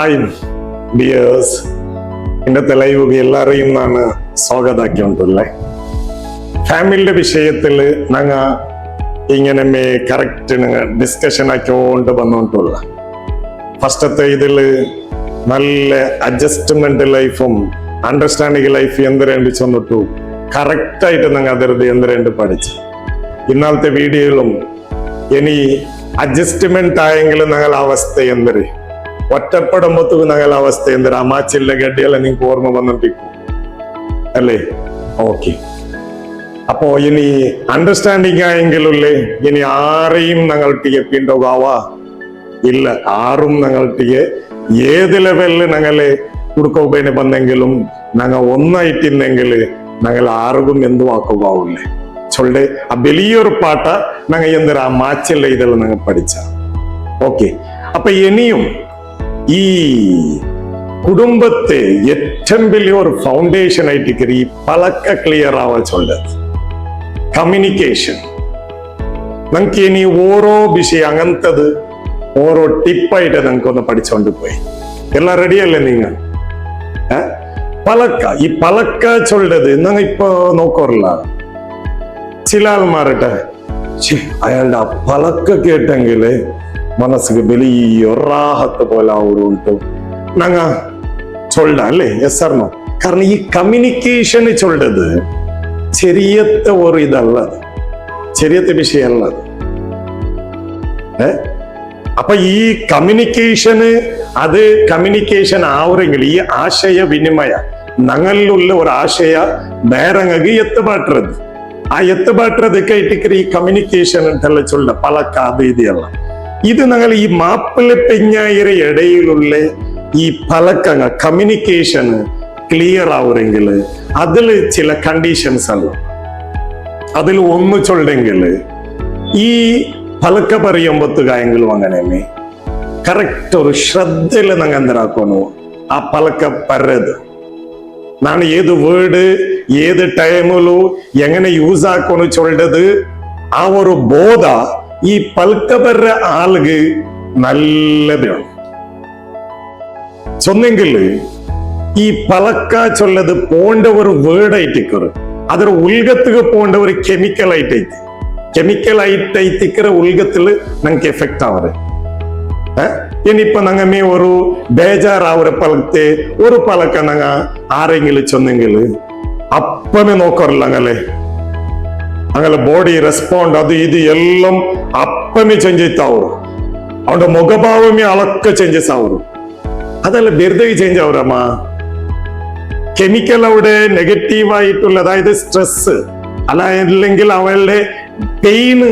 Hi dears, ഇന്നത്തെ live എല്ലാവരെയും നാണ് സ്വാഗതാക്കിയിട്ടുള്ളേ. ഫാമിലിയുടെ വിഷയത്തിൽ ഞങ്ങ ഇങ്ങനെ കറക്റ്റ് ഡിസ്കഷൻ ആക്കിക്കൊണ്ട് വന്നോണ്ടുള്ള ഫസ്റ്റത്തെ ഇതിൽ നല്ല അഡ്ജസ്റ്റ്മെന്റ് ലൈഫും അണ്ടർസ്റ്റാൻഡിങ് ലൈഫ് എന്തിരണ്ട് ചെന്നിട്ടു കറക്റ്റായിട്ട് ഞങ്ങൾ അതിർത് എന്തിരണ്ട് പഠിച്ചു. ഇന്നാളത്തെ വീഡിയോയിലും ഇനി അഡ്ജസ്റ്റ്മെന്റ് ആയെങ്കിൽ ഞങ്ങൾ അവസ്ഥ എന്തിര് ഒറ്റപ്പെടുമ്പത്തും ഞങ്ങൾ അവസ്ഥ എന്തിര് അമാച്ചില്ല ഗഡിയെല്ലാം നിങ്ങൾക്ക് ഓർമ്മ വന്നിട്ടിരിക്കും അല്ലേ? ഓക്കെ, അപ്പോ ഇനി അണ്ടർസ്റ്റാൻഡിങ് ആയെങ്കിലല്ലേ ഇനി ആരെയും ഞങ്ങൾക്ക് പിണ്ടോകാവാ ഇല്ല. ആറും ഞങ്ങൾക്ക് ഏത് ലെവലിൽ ഞങ്ങളെ കുടുക്കോപേന് വന്നെങ്കിലും ഞങ്ങൾ ഒന്നായിട്ടിന്നെങ്കിൽ ഞങ്ങൾ ആർക്കും എന്തും ആക്കുകാവില്ലേ ചൊല്ലേ. ആ വലിയൊരു പാട്ട ഞങ്ങൾ എന്തിനാ മാച്ചില്ല ഇതെല്ലാം ഞങ്ങൾ പഠിച്ച. ഓക്കെ, അപ്പൊ ഇനിയും ഈ കുടുംബത്തെ ഏറ്റവും വലിയൊരു ഫൗണ്ടേഷൻ ആയിട്ട് ഈ പലക്ക ക്ലിയർ ആവാ ചൊല്ലത് കമ്മ്യൂണിക്കേഷൻ. നമുക്ക് ഇനി ഓരോ വിഷയം അങ്ങനത്തത് ഓരോ ടിപ്പായിട്ട് നമുക്കൊന്ന് പഠിച്ചോണ്ട് പോയി. എല്ലാം റെഡിയല്ലേ നിങ്ങൾ? പലക്ക ഈ പലക്ക ചൊല്ലത് ഞങ്ങൾ ഇപ്പൊ നോക്കാറില്ല. ചില ആൾമാരട്ടെ അയാളുടെ ആ പലക്ക കേട്ടെങ്കില് മനസ്സിന് വലിയൊരാഹത്ത് പോലെ ഉണ്ടു ഞങ്ങ ചൊല്ല അല്ലേ? Yes or no? കാരണം ഈ കമ്മ്യൂണിക്കേഷന് ചൊല്ലത് ചെറിയത്തെ ഒരു ഇതല്ലത്, ചെറിയത്തെ വിഷയമല്ലത്. അപ്പൊ ഈ കമ്മ്യൂണിക്കേഷന് അത് കമ്മ്യൂണിക്കേഷൻ ആവുമെങ്കിൽ ഈ ആശയവിനിമയ ഞങ്ങളിലുള്ള ഒരു ആശയ വേറെങ്ങക്ക് എത്തുപാട്ടുறது ആ എത്തുപാട്ടുறதுக்கு ഇട്ടിക്കറി ഈ കമ്മ്യൂണിക്കേഷൻ എന്തെല്ലാം ചൊല്ല പലക്ക അത് ഇതല്ല. ഇത് ഞങ്ങൾ ഈ മാപ്പിള പെഞ്ഞായിര ഇടയിലുള്ള ഈ പലക്കങ്ങ കമ്മ്യൂണിക്കേഷൻ ക്ലിയർ ആവുമെങ്കിൽ അതിൽ ചില കണ്ടീഷൻസ് അല്ല. അതിൽ ഒന്ന് ചൊല്ലെങ്കിൽ ഈ പലക്ക പറയുമ്പോഴത്തുകായെങ്കിലും അങ്ങനെ തന്നെ കറക്റ്റ് ഒരു ശ്രദ്ധയിൽ ഞങ്ങൾ എന്തിനാക്കണു ആ പലക്ക പറയത്. ನಾನು ಏದು ವರ್ಡ್ ಏದು ಟೈಮಲು ಎങ്ങനെ ಯೂಸ್ ಹಾಕೊಂಡು ಚೊಲ್ಲದು ಆ ಒಂದು ಬೋಧ ಈ ಪಲ್ಕ ಬರ್ರ ಆಲ್ಗೆ നല്ലത് ചൊന്നെങ്കിൽ ഈ പലക്ക ചൊല്ലത് പോണ്ട ഒരു വേർഡ് ആയിട്ടിക്കറ് അതൊരു ഉൽഗത്തുക്ക് പോണ്ട ഒരു കെമിക്കൽ ആയിട്ടൈತಿ കെമിക്കൽ ആയിട്ടൈത്തിക്കറ ഉൽഗത്തില് നമുക്ക് എഫക്ട് ആവറ്. ഇനിയിപ്പൊ നങ്ങമേ ഒരു ബേജാറാവുற പലത്തെ ഒരു പലക്ക നങ്ങ ആരെങ്കിലും ചൊന്നെങ്കിൽ അപ്പമേ നോക്കാറില്ല അങ്ങനെ ബോഡി റെസ്പോണ്ട് അത് ഇത് എല്ലാം അപ്പമേ ചേഞ്ച് ആവും. അവന്റെ മുഖഭാവമേ അളക്ക ചേഞ്ചസ് ആവും. അതല്ല വെറുതെ ചേഞ്ച് ആവുറമ്മ. കെമിക്കൽ അവിടെ നെഗറ്റീവ് ആയിട്ടുള്ള അതായത് സ്ട്രെസ് അല്ല അല്ലെങ്കിൽ അവളുടെ പെയിന്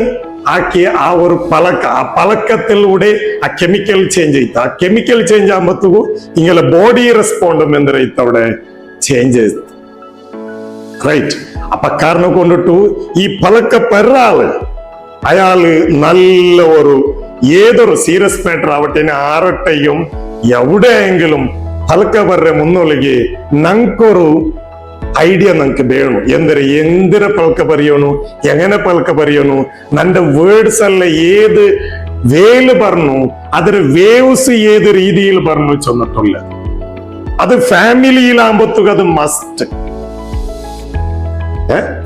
ആക്കിയ ആ ഒരു പലക്ക ആ പലക്കത്തിലൂടെ ആ കെമിക്കൽ ചേഞ്ച് ചെയ്ത ആ കെമിക്കൽ ചേഞ്ച് ആകുമ്പോഴത്തേക്കും ഇങ്ങനെ ബോഡി റെസ്പോണ്ടും എന്തിനായിട്ട് അവിടെ ചേഞ്ച് റൈറ്റ്. അപ്പൊ കാരണം കൊണ്ടിട്ടു ഈ പലക്ക പെറാള് അയാള് നല്ല ഒരു ഏതൊരു സീരിയസ് മാറ്റർ ആവട്ടെ ആരട്ടെയും എവിടെയെങ്കിലും പലക്ക പെറ മുന്നോളിക്ക് ഞങ്ങൾക്കൊരു ഐഡിയ നമുക്ക് വേണം. എന്തിര പലക്ക പറയണു, എങ്ങനെ പലക്ക പറയണു, നന്റെ വേർഡ്സ് അല്ല ഏത് വേല് പറഞ്ഞു അതിന് വേവ്സ് ഏത് രീതിയിൽ പറഞ്ഞു ചെന്നിട്ടുള്ള അത് ഫാമിലിയിലാകുമ്പോഴത്തേക്ക് അത് മസ്റ്റ്.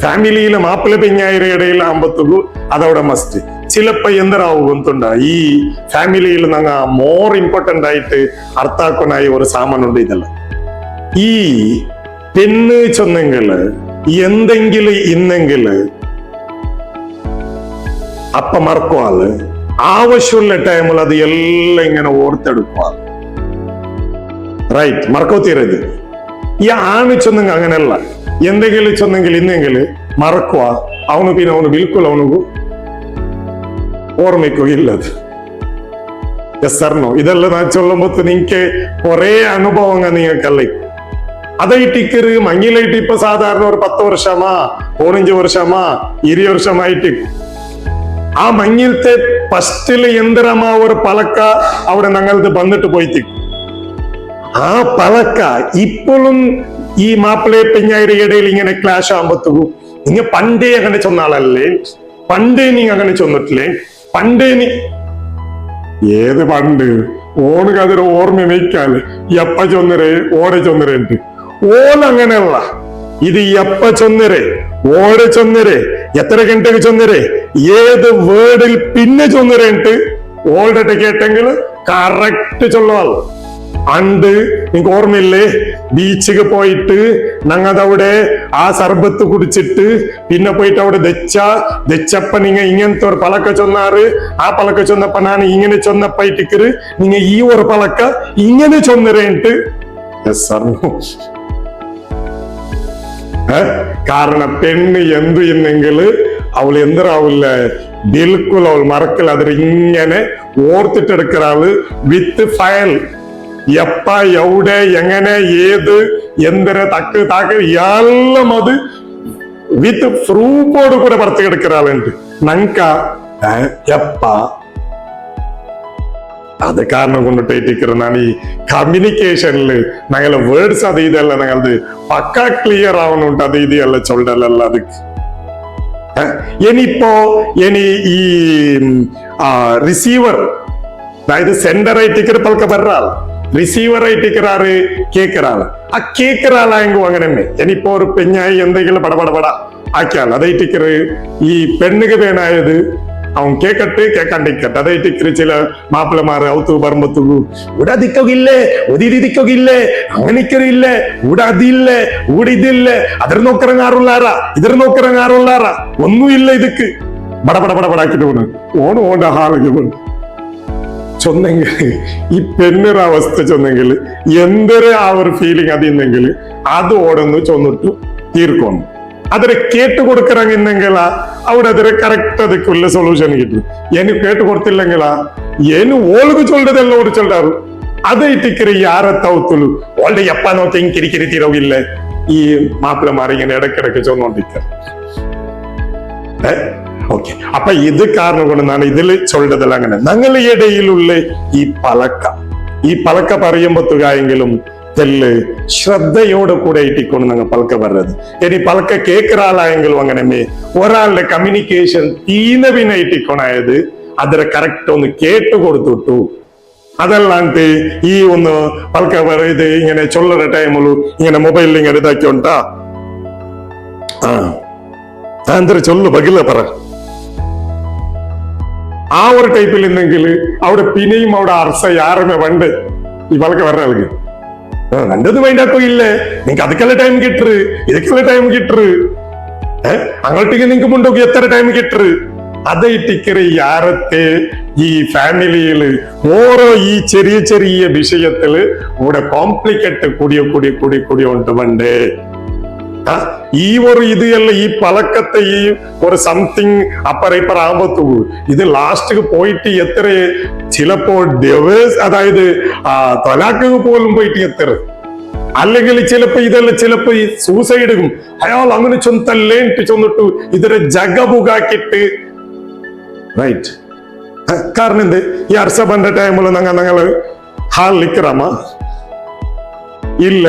ഫാമിലിയിലെ മാപ്പിള പെഞ്ഞായിര ഇടയിലാകുമ്പോഴത്തേക്കും അതവിടെ മസ്റ്റ്. ചിലപ്പോ എന്തരാവുന്നുണ്ട ഈ ഫാമിലിയിൽ ഞങ്ങ മോർ ഇമ്പോർട്ടന്റ് ആയിട്ട് അർത്ഥാക്കനായി ഒരു സാമാനുണ്ട്. ഇതല്ല ഈ പെണ്ണ് ചൊന്നെങ്കില് എന്തെങ്കിലും ഇന്നെങ്കില് അപ്പ മറക്കുവാള് ആവശ്യമുള്ള ടൈമിൽ അത് എല്ലാം ഇങ്ങനെ ഓർത്തെടുക്കുവാൾ. റൈറ്റ്, മറക്കോത്തീരത്. ഈ ആണ് ചൊന്നെങ്കിൽ അങ്ങനെയല്ല. എന്തെങ്കിലും ചൊന്നെങ്കിൽ ഇന്നെങ്കിൽ മറക്കുവാ അവന് പിന്നെ അവന് ബിൽക്കുൽ അവനു ഓർമ്മിക്കോ ഇല്ലത്. Yes or no? ഇതെല്ലാം ഞാൻ ചൊല്ലുമ്പോ നിങ്ങക്ക് കുറെ അനുഭവങ്ങൾ നിങ്ങൾക്കല്ലേ. അതായിട്ടിക്കറ് മങ്ങിലായിട്ട് ഇപ്പൊ സാധാരണ ഒരു 10 വർഷമാ 15 വർഷമാ 20 വർഷമായിട്ട് ആ മങ്ങിലത്തെ ഫസ്റ്റില് എന്തരമാ ഒരു പലക്ക അവിടെ ഞങ്ങളത് വന്നിട്ട് പോയിട്ട് ആ പലക്ക ഇപ്പോഴും ഈ മാപ്പിളെ പെഞ്ഞായിര ഇടയിൽ ഇങ്ങനെ ക്ലാഷ് ആകുമ്പോഴത്തേക്കും നിങ്ങ പണ്ടേ അങ്ങനെ ചൊന്ന ആളല്ലേ, പണ്ടേ നീ അങ്ങനെ ചൊന്നിട്ടില്ലേ, പണ്ടേ നീ ഏത് പണ്ട് ഓണക്ക് അതൊരു ഓർമ്മ നിൽക്കാല് എപ്പ ചൊന്നരേ ഓടെ ചൊന്നരേണ്ട് ഓൻ അങ്ങനെയല്ല ഇത് എപ്പ ചൊന്നരേ ഓടെ ചൊന്നരേ എത്ര ഗಂಟೆಗೆ ചൊന്നരേ ഏത് വേർഡിൽ പിന്നെ ചൊന്നരേണ്ട് ഓൾറെഡി കേട്ടെങ്കിൽ കറക്റ്റ് ചൊല്ലവാള് അണ്ട് നിങ്ങക്ക് ഓർമ്മയില്ലേ ബീച്ചിക്ക് പോയിട്ട് ഞങ്ങതവിടെ ആ സർബത്ത് കുടിച്ചിട്ട് പിന്നെ പോയിട്ട് അവിടെ ദച്ചപ്പ നിങ്ങ ഇങ്ങനത്തെ ഒരു പളക്ക ചൊന്നാറ് ആ പളക്ക ചൊന്നപ്പ ഞാൻ ഇങ്ങനെ ചൊന്നപ്പായിട്ടിക്കറ് നിങ്ങ ഈ ഒരു പളക്ക ഇങ്ങനെ ചൊന്നരേണ്ട് കാരണം പെണ്ണ് എന്ത് എന്നെങ്കില് അവൾ എന്തരാവില്ല ബിൽക്കുൽ അവൾ മറക്കൽ അതിൽ ഇങ്ങനെ ഓർത്തിട്ടെടുക്കാള് വിത്ത് ഫയൽ എപ്പ എവിടെ എങ്ങനെ ഏത് എന്തിന് തക്ക് താക്ക് എല്ലാം അത് വിത്ത് പ്രൂഫോട് കൂടെ പറത്തി എടുക്കാളുണ്ട് നങ്ക എപ്പ അത് കാരണം കൊണ്ടിട്ടിരിക്കുന്നതാണ് ഈ കമ്മ്യൂണിക്കേഷനില് ഞങ്ങളെ വേർഡ്സ് അത് ഇതല്ല ഞങ്ങളത് പക്ക ക്ലിയർ ആവുന്നുണ്ട് അത് ഇതല്ല ചൊല്ലല്ല അത് ഇനി ഈ റിസീവർ അതായത് സെൻഡർ ആയിട്ട് പലക്ക പറഞ്ഞാൽ റിസീവർ ആയിട്ട് കേൾക്കറാള് ആ കേൾക്കറാളായെങ്കിൽ അങ്ങനെ തന്നെ ഇനിയിപ്പോ ഒരു പെഞ്ഞായി എന്തെങ്കിലും പടപടപട ആക്കിയാൽ അതായിട്ട് ഈ പെണ്ണുക വേണായത് അവൻ കേക്കട്ടെ കേക്കാണ്ടിക്കട്ടെ അതായിട്ട് ചില മാപ്പിളമാര് ഔത്തു പറമ്പത്തു ഇവിടെ ദിക്കോകില്ലേ ഒതിരി ദിക്കോകില്ലേ അങ്ങനിക്കറിയില്ലേ ഇവിടെ അതില്ലേ ഇവിടെ ഇതില്ലേ അതിർ നോക്കിറങ്ങാറുള്ളാറാ ഇതിർ നോക്കിറങ്ങാറുള്ളാറാ ഒന്നുമില്ല ഇതൊക്കെ ബടപടപടപടാക്കിട്ട് പോണ് ഓണ ഹാളിക്ക് പോണ് ചൊന്നെങ്കിൽ ഈ പെണ്ണൊരു അവസ്ഥ ചൊന്നെങ്കിൽ എന്തൊരു ആ ഒരു ഫീലിംഗ് അതിന്നെങ്കിൽ അത് ഓടന്ന് ചൊന്നിട്ടു തീർക്കുന്നു അതിനെ കേട്ട് കൊടുക്കറങ്ങുന്നെങ്കിലാ അവിടെ അതിന് കറക്റ്റ് ಅದಕ್ಕುള്ള സൊല്യൂഷൻ കിട്ടും എനിക്ക് കേട്ട് കൊടുത്തില്ലെങ്കിലാ ಏನು ಓಲ್ಗು ಚೊಲ್ದದೆಲ್ಲ ಓಡಿ ಚೊಲ್ಲಾರು ಅದೇ ಇಟ್ಟಿಕ್ಕರಿ ಯಾರ ತೌತುಲು ಒಳ್ಳೆ ಎಪ್ಪ ನೋಕೆ ಹಿಂಗ್ ಕಿರಿಕಿರಿ ತೀರೋಗಿಲ್ಲ ಈ മാപ്പിളമാർ ഇങ്ങനെ ഇടയ്ക്കിടയ്ക്ക് ചൊന്നോണ്ടിരിക്കുക ഓക്കെ അപ്പൊ ഇത് കാരണം കൊണ്ട് ഞാൻ ഇതിൽ ചൊല്ലതല്ല അങ്ങനെ ഞങ്ങൾ ഇടയിലുള്ള ഈ പലക്ക പറയുമ്പോത്തുകായെങ്കിലും തെല്ല് ശ്രദ്ധയോടെ കൂടെ ഇട്ടിക്കൊണ്ട് ഞങ്ങൾ പലക്ക പറഞ്ഞത് ഇനി പലക്ക കേൾക്കൊരാളായെങ്കിലും അങ്ങനെ ഒരാളുടെ കമ്മ്യൂണിക്കേഷൻ തീനവിനെ ഇട്ടിക്കൊണ്ടായത് അതിനെ കറക്റ്റ് ഒന്ന് കേട്ടു കൊടുത്തിട്ടു അതല്ലാണ്ട് ഈ ഒന്ന് പലക്ക ഇത് ഇങ്ങനെ ചൊല്ലற ടൈമില് ഇങ്ങനെ മൊബൈലിൽ ഇങ്ങനെ ഇതാക്കിയോണ്ടാ എന്തൊരു ചൊല്ലു ബഗില പറ ആ ഒരു ടൈപ്പിൽ ഇന്നെങ്കിൽ അവിടെ പിന്നെയും അവിടെ അർസ യാറുമേ വണ്ട് ഈ പലക്ക പറഞ്ഞ ആൾക്ക് രണ്ടത് മൈൻഡാക്കോ ഇല്ലേ നിങ്ങക്ക് ಅದಕ್ಕೆಲ್ಲ ടൈം കിട്ടറ് ಇದಕ್ಕೆಲ್ಲ ടൈം കിട്ടറ് അങ്ങോട്ടേക്ക് നിങ്ങൾക്ക് മുണ്ടോക്കി എത്ര ടൈം കിട്ടറ് അതെ ടിക്കറ് യാരത്തെ ഈ ഫാമിലിയില് ഓരോ ഈ ചെറിയ ചെറിയ വിഷയത്തില് ഇവിടെ കോംപ്ലിക്കേറ്റ് കൂടിയ ഉണ്ട് പണ്ടേ ഈ ഒരു ഇത് അല്ല ഈ പലക്കത്തെ ഈ ഒരു സംതിങ് അപ്പറ ഇപ്പറ ആകുമ്പോ ഇത് ലാസ്റ്റ് പോയിട്ട് എത്ര ചിലപ്പോ ഡിവോഴ്സ് അതായത് തലാക്ക് പോലും പോയിട്ട് എത്ര അല്ലെങ്കിൽ ചിലപ്പോ ഇതല്ല ചിലപ്പോ ഈ സൂസൈഡും അയാൾ അങ്ങനെ ചൊന്തല്ലേ ചൊന്നിട്ടു ഇതിനെ ജഗബുകാക്കിട്ട് റൈറ്റ് കാരണം എന്ത് ഈ അർസബന്റെ ടൈമില് ഞങ്ങള് ഹാൾ നിക്കറാമ ഇല്ല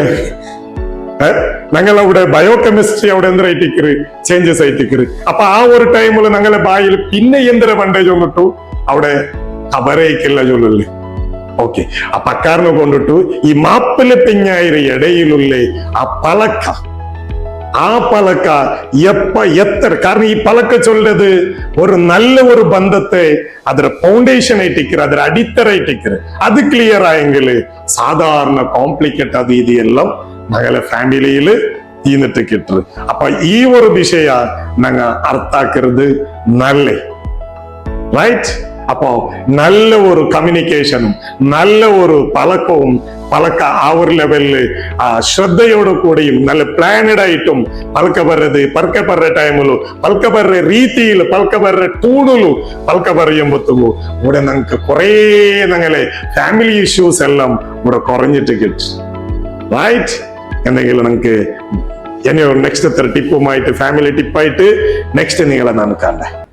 ഞങ്ങൾ അവിടെ ബയോകെമിസ്ട്രി അവിടെ എന്തിനായിട്ടിക്കറ് ചേഞ്ചസ് ആയിട്ടിക്കറ് അപ്പൊ ആ ഒരു ടൈമില് ഞങ്ങളെ ബായിൽ പിന്നെ എന്തിന പണ്ടേ ചൊന്നിട്ടു അവിടെ കബറയ്ക്കില്ല ചൊല്ലല്ലേ ഓക്കെ അപ്പൊ അക്കാരനെ കൊണ്ടിട്ടു ഈ മാപ്പിള പെഞ്ഞായിര ഇടയിലുള്ള ആ പലക്ക എത്ര കാരണം ഈ പലക്ക ചൊല്ലത് ഒരു നല്ല ഒരു ബന്ധത്തെ അതിന്റെ ഫൗണ്ടേഷൻ ആയിട്ടിക്കറ് അതിന്റെ അടിത്തറയിട്ടിക്കറ് അത് ക്ലിയർ ആയെങ്കിൽ സാധാരണ കോംപ്ലിക്കേറ്റ് അത് ഇതെല്ലാം ഞങ്ങളെ ഫാമിലിയില് തീന്നിട്ട് കിട്ടു അപ്പൊ ഈ ഒരു വിഷയ ഞങ്ങ അർത്ഥാക്കരുത് നല്ല റൈറ്റ് അപ്പോ നല്ല ഒരു കമ്മ്യൂണിക്കേഷനും നല്ല ഒരു പലക്ക ആ ഒരു ലെവലില് ശ്രദ്ധയോടു കൂടിയും നല്ല പ്ലാനഡ് ആയിട്ടും പലക്ക പറയ ടൈമിലു പലക്ക പറയ രീതിയില് പലക്ക പറയ ടൂണിലു പലക്ക പറയുമ്പോഴത്തൂ ഇവിടെ ഞങ്ങൾക്ക് കുറെ ഞങ്ങളെ ഫാമിലി ഇഷ്യൂസ് എല്ലാം ഇവിടെ കുറഞ്ഞിട്ട് കിട്ടും റൈറ്റ് എന്തെങ്കിലും നിങ്ങൾക്ക് നെക്സ്റ്റ് ടിപ്പുമായിട്ട് ഫാമിലി ടിപ്പായിട്ട് നെക്സ്റ്റ് നിങ്ങളെ ഞാൻ കാണാം